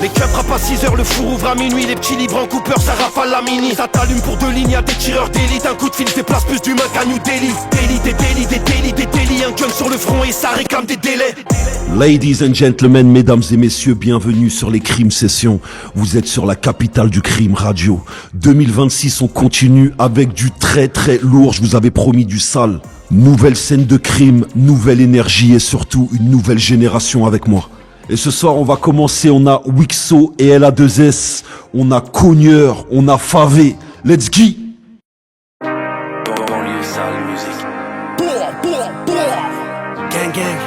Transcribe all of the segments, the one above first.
Les keufs frappent à 6h, le four ouvre à minuit. Les petits livres en coupeur, ça rafale la mini. Ça t'allume pour 2 lignes, y'a des tireurs d'élite. Un coup de fil déplace plus d'humains qu'à New Delhi. Des délits, un gun sur le front et ça réclame des délais. Ladies and gentlemen, mesdames et messieurs, bienvenue sur les Crimes Sessions. Vous êtes sur la capitale du crime radio. 2026, on continue avec du très très lourd. Je vous avais promis du sale. Nouvelle scène de crime, nouvelle énergie et surtout une nouvelle génération avec moi. Et ce soir, on va commencer. On a Wixo et LA2S. On a Cogneur, on a Favé. Let's go! Banlieue sale musique. Gang gang.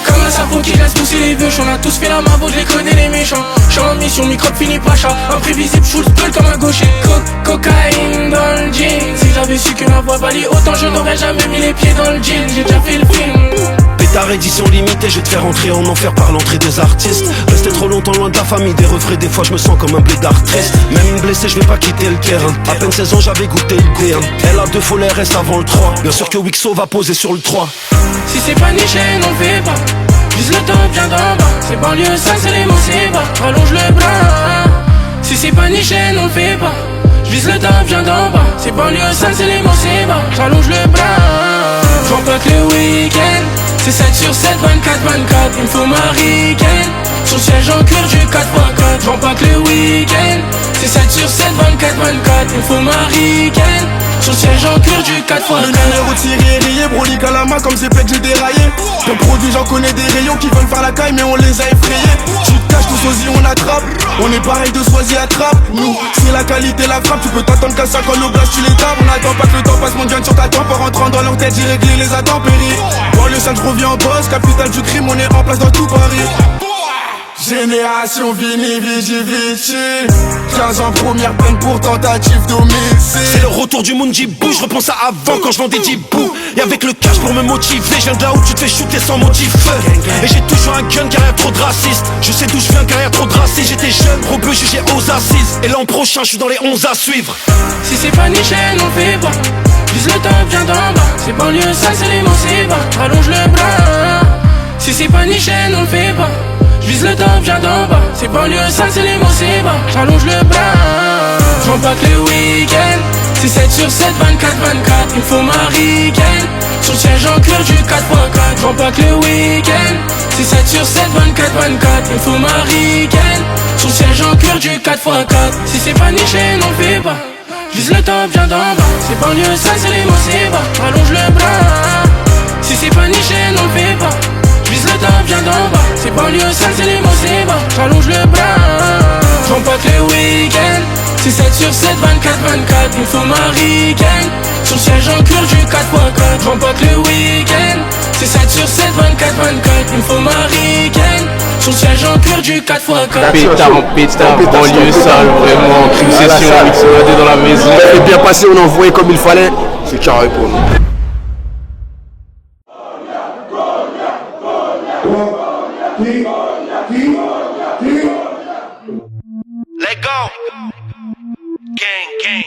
Comme un serpent qui laisse pousser les bûches. On a tous fait la marbotte, je les connais les méchants. J'suis en mission, microbe fini pacha. Imprévisible, Schultz brûle comme un gaucher. Cocaïne dans le jean. Si j'avais su que ma voix valait autant, je n'aurais jamais mis les pieds dans le jean. J'ai déjà fait le film. Pétard édition limitée, je vais te faire entrer en enfer par l'entrée des artistes. Rester trop longtemps loin de la famille, des refrains, des fois je me sens comme un blédard triste. Même blessé, je vais pas quitter le terrain. À peine 16 ans, j'avais goûté le terrain. Elle a 2 fois les restes avant le 3. Bien sûr que Wixo va poser sur le 3. Si c'est pas niché, n'en fais pas. Vise le top, viens d'en bas. C'est banlieue sale, c'est les mots, c'est bas. Rallonge le bras. Si c'est pas niché, n'en fais pas. J'vise le top, viens d'en bas. C'est banlieue sale, c'est les mots, c'est bas. J'allonge le bras. J'vends pas que le week-end. C'est 7 sur 7, 24-24. Il me faut ma ricaine. Sur le siège en cuir du 4x4. J'vends pas que le week-end. C'est 7 sur 7, 24-24. Il me faut ma ricaine. Sur le siège en cuir du 4x4. Le numéro tiré, rayé, brolique à la main comme c'est pecs j'ai déraillé. Ton produit j'en connais des rayons qui veulent faire la caille mais on les a effrayés. Tu te caches, tout sosie on attrape. On est pareil de soisie attrape. Nous, c'est la qualité la frappe. Tu peux t'attendre qu'à ça quand nos blagues tu les tapes. On attend pas que le temps passe, mon gun sur ta tempe. En rentrant dans leur tête j'ai réglé les intempéries. Bon le 5 je reviens en boss, capitale du crime. On est en place dans tout Paris. Génération Vini Vici Vici. 15 ans première peine pour tentative d'homicide. C'est le retour du monde Djibou. Je repense à avant quand je vendais Djibou. Et avec le cash pour me motiver. Je viens de là où tu te fais shooter sans motif. Et j'ai toujours un gun car y'a trop de racistes. Je sais d'où je viens car y'a trop de racistes. J'étais jeune, rebeu jugé aux assises. Et l'an prochain je suis dans les 11 à suivre. Si c'est pas niché, n'en fais pas. Vise le top, viens d'en bas. C'est banlieue sale, c'est les mots, c'est bas. Rallonge le bras. Si c'est pas niché, n'en fais pas. J'vise le top, viens d'en bas. C'est banlieue sale, c'est les mots, c'est bas. J'allonge le bras. J'vends pas que le week-end. C'est 7 sur 7, 24-24. Il me faut ma ricaine. Sur le siège en cuir du 4x4. J'vends pas que le week-end. C'est 7 sur 7, 24-24. Il me faut ma ricaine. Sur le siège en cuir du 4x4. Si c'est pas niché, n'en fais pas. J'vise le top, viens d'en bas. C'est banlieue sale, c'est les mots, c'est bas. Rallonge le bras. Si c'est pas niché, n'en fais pas. J'vise le top, viens d'en bas. C'est banlieue sale, c'est les mots, c'est bas. J'allonge le bras. J'vends pas que le week-end. C'est 7 sur 7, 24-24. Il me faut ma ricaine. Sur le siège en cuir du 4x4. J'vends pas que le week-end. C'est 7 sur 7, 24-24. Il me faut ma ricaine. Sur le siège en cuir du 4x4. Pétard, banlieue sale, vraiment. Crime Session, Wixo dans la maison. C'est bien passé, on a envoyé comme il fallait. C'est carré pour nous. Let go. Gang, gang.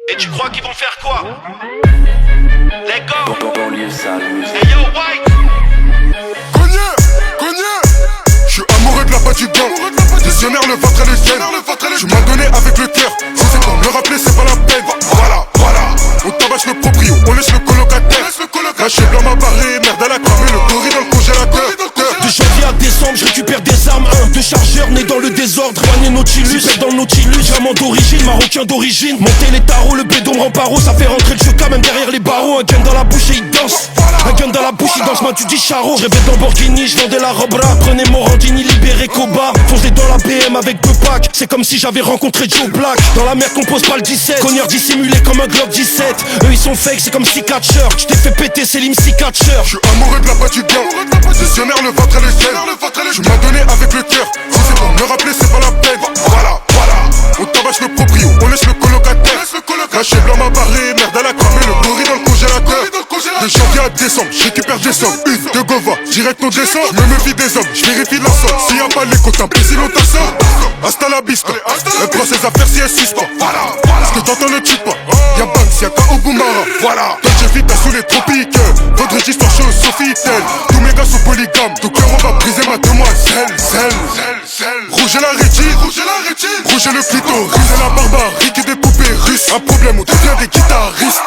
Et tu crois qu'ils vont faire quoi? Let go. Banlieue sale musique. Hey yo, White. Cogneur, j'suis amoureux de la bas du gang. Visionnaire, le ventre et les chaînes. Tu m'as donné avec le cœur. Si c'est pour me le rappeler, c'est pas la peine. Voilà. On tabasse le proprio, on laisse le colocataire. Lâché blanc m'a barré, merde à la cramée, le gorille dans le congélateur. De janvier à décembre, je récupère des armes. 1, 2 chargeurs nés dans le désordre. Douanier Nautilus, dans le Nautilus. Vraiment d'origine, marocain d'origine. Monter les tarots, le bédon me rend paro. Ça fait rentrer le choca même derrière les barreaux. Un gun dans la bouche et il danse. Un gun dans la bouche, il danse, moi tu dis charo. Je rêvais de Lamborghini, je vendais la Robra. Prenez Morandini, libéré Koba. Foncez dans la BM avec 2 packs. C'est comme si j'avais rencontré Joe Black. Dans la mer qu'on pose pas le 17. Cogneur dissimulé comme un Glock 17. Eux ils sont fake, c'est comme si catcher. Je t'ai fait péter, c'est l'IMSI catcher. J'suis amoureux de la bas du gang. Visionnaire, le ventre et les chaînes. Tu m'as donné avec le cœur. Si c'est pour me le rappeler, c'est pas la peine. Voilà. On tabasse le proprio, on laisse le colocataire. Lâché blanc m'a barré, merde à la cramée, le gorille dans le congélateur. De De janvier à décembre, je récupère des sommes. Une de Gova, direct on descend. Je me méfie des hommes, je vérifie la somme. S'il y a pas les comptes imbéciles, on t'assomme. Hasta la vista, elle prend ses affaires si elle suspend. Ce que t'entends ne tue pas. Y'a Banks, y'a Kaogumara. Voilà, toi j'ai vite sous les tropiques. Vendredi soir chaud au Sofitel. Tous mes gars sont polygames, donc cœur on va briser ma demoiselle. Rouge et la rétine, rouge et le clito, rouge et la barbarie qui des poupées russes. Un problème, on devient des guitaristes.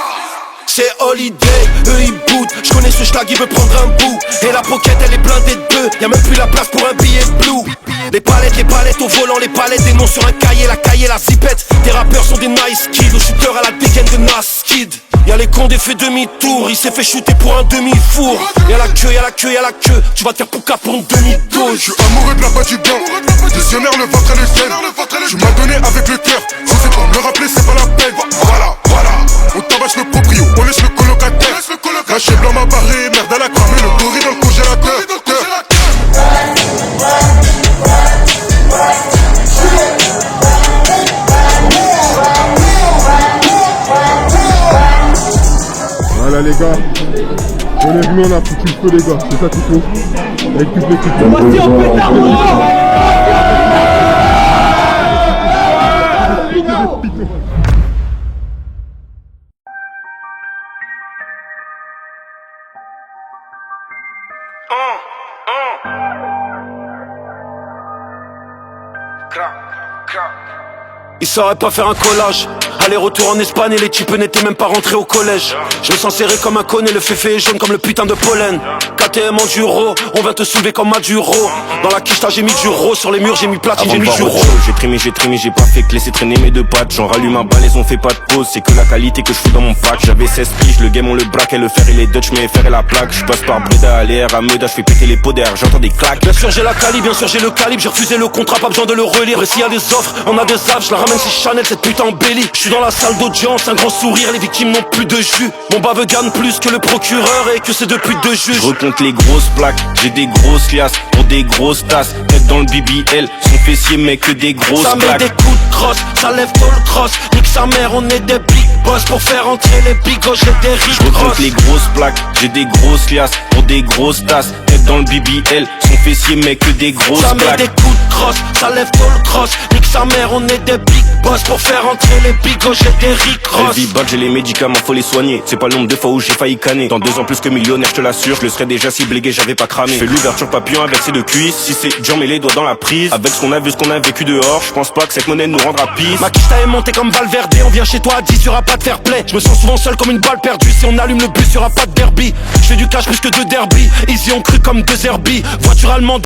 C'est Holiday, eux ils boudent. J'connais ce schlag, il veut prendre un bout. Et la pocket elle est blindée de deux. Y'a même plus la place pour un billet blue. Les palettes au volant, les palettes, des noms sur un cahier, la zipette. Tes rappeurs sont des nice kids, au shooter à la dégaine de Nas Kid. Y'a les condés fait demi-tour, il s'est fait shooter pour un demi-four. Y'a la queue, tu vas te faire pouca pour une demi-dose. Je suis amoureux de la bas du gant, visionnaire le ventre et les gènes. Tu m'as donné avec le cœur, si c'est pas me le rappeler c'est pas la peine. Voilà, on tabasse le proprio, on laisse le colocataire. Caché blanc m'a barré, merde à la crame, et le gorille dans le congélateur. Voilà les gars, on est venu, on a foutu le feu les gars, c'est ça qu'il faut. Avec toute l'équipe. Voici en pétard de mort. Ils sauraient pas faire un collage. Aller-retour en Espagne et les types n'étaient même pas rentrés au collège. Je me sens serré comme un cône et le féfé est jaune comme le putain de pollen. KTM enduro, on vient te soulever comme Maduro. Dans la quiche j'ai mis du rose, sur les murs j'ai mis platine, j'ai mis du rose. J'ai trimé, j'ai pas fait que laisser traîner mes deux pattes. J'en rallume un balai, on fait pas de pause. C'est que la qualité que je fous dans mon pack. J'avais 16 piges, le game on le braque et le fer et les Dutch, mais fer et la plaque. Je passe par Breda, Alér, à Meda, je fais péter les pots d'air, j'entends des claques. Bien sûr j'ai la calibre, bien sûr j'ai le calibre. J'ai refusé le contrat, pas besoin de le relire. Et s'il y a des offres, on a des apps, je la ramène c'est Chanel, cette putain embellie. Je suis dans la salle d'audience, un grand sourire, les victimes n'ont plus de jus. Mon bave gagne plus que le procureur et que c'est depuis deux juges. Je recompte les grosses plaques, j'ai des grosses liasses pour des grosses tasses. Tête dans le BBL, son fessier mais que des grosses ça plaques. met des coups de crosse, ça lève tôt le cross. Nique sa mère, on est des big boss. Pour faire entrer les bigos, j'ai des riches Je recompte grosses. les grosses plaques, j'ai des grosses liasses pour des grosses tasses. Tête dans le BBL, son fessier mais que des grosses ça plaques. met des coups de crosse, ça lève tôt le cross. Nique sa mère, on est des big boss. Pour faire entrer les bigos, j'ai des riches grosses. Elle vit bad, j'ai les médicaments, faut les soigner. C'est pas le nombre de fois où j'ai failli canner. Dans 2 ans plus que millionnaire, je te l'assure. Je le serais déjà si blégué, j'avais pas cramé. Je fais l'ouverture papillon avec ses deux cuisses. Si c'est dur, mets les doigts dans la prise. Avec ce qu'on a vu, ce qu'on a vécu dehors, je pense pas que cette monnaie nous rendra pisse. Ma quiche est montée comme Valverde. On vient chez toi à 10, y'aura pas de fair play. Je me sens souvent seul comme une balle perdue. Si on allume le bus, y'aura pas de derby. Je fais du cash plus que de derby. Easy on cru comme deux Herbie. Voiture allemande